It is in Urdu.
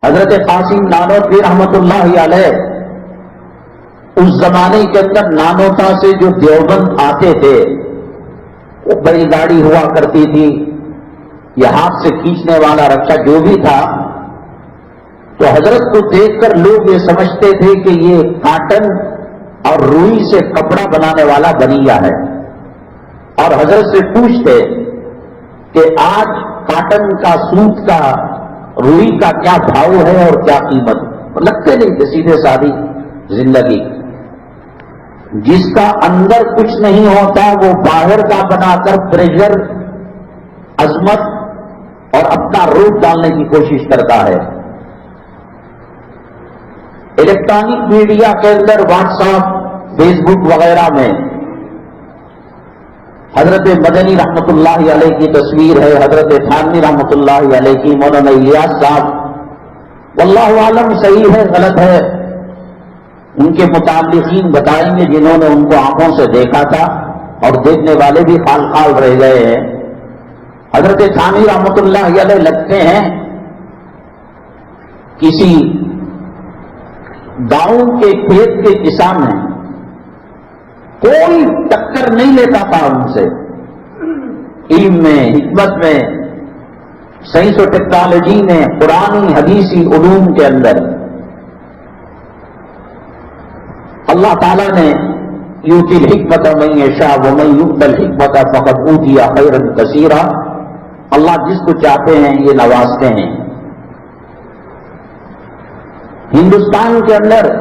حضرت قاسم نانوتوی رحمۃ اللہ علیہ اس زمانے کے اندر نانوتا سے جو دیوبند آتے تھے، وہ بڑی گاڑی ہوا کرتی تھی، یہ ہاتھ سے کھینچنے والا رکشا جو بھی تھا، تو حضرت کو دیکھ کر لوگ یہ سمجھتے تھے کہ یہ کاٹن اور روئی سے کپڑا بنانے والا بنیا ہے، اور حضرت سے پوچھتے کہ آج کاٹن کا، سوت کا، روئی کا کیا بھاؤ ہے اور کیا قیمت؟ لگتے نہیں کہ سیدھے سادی زندگی، جس کا اندر کچھ نہیں ہوتا وہ باہر کا بنا کر پریشر، عظمت اور اپنا روپ ڈالنے کی کوشش کرتا ہے۔ الیکٹرانک میڈیا کے اندر واٹس ایپ، فیس بک وغیرہ میں حضرت مدنی رحمۃ اللہ علیہ کی تصویر ہے، حضرت تھانوی رحمۃ اللہ علیہ کی، مولانا الیاس صاحب، واللہ عالم صحیح ہے غلط ہے، ان کے متعلقین بتائیں گے جنہوں نے ان کو آنکھوں سے دیکھا تھا، اور دیکھنے والے بھی خال خال رہ گئے ہیں۔ حضرت تھانوی رحمۃ اللہ علیہ لگتے ہیں کسی گاؤں کے کھیت کے کسان ہیں، کوئی ٹکر نہیں لیتا تھا ان سے، علم میں، حکمت میں، سائنس و ٹیکنالوجی میں، پرانی حدیثی علوم کے اندر۔ اللہ تعالیٰ نے یؤتی الحکمت من یشاء ومن یؤت الحکمت فقد اوتی خیرا کثیرا، اللہ جس کو چاہتے ہیں یہ نوازتے ہیں۔ ہندوستان کے اندر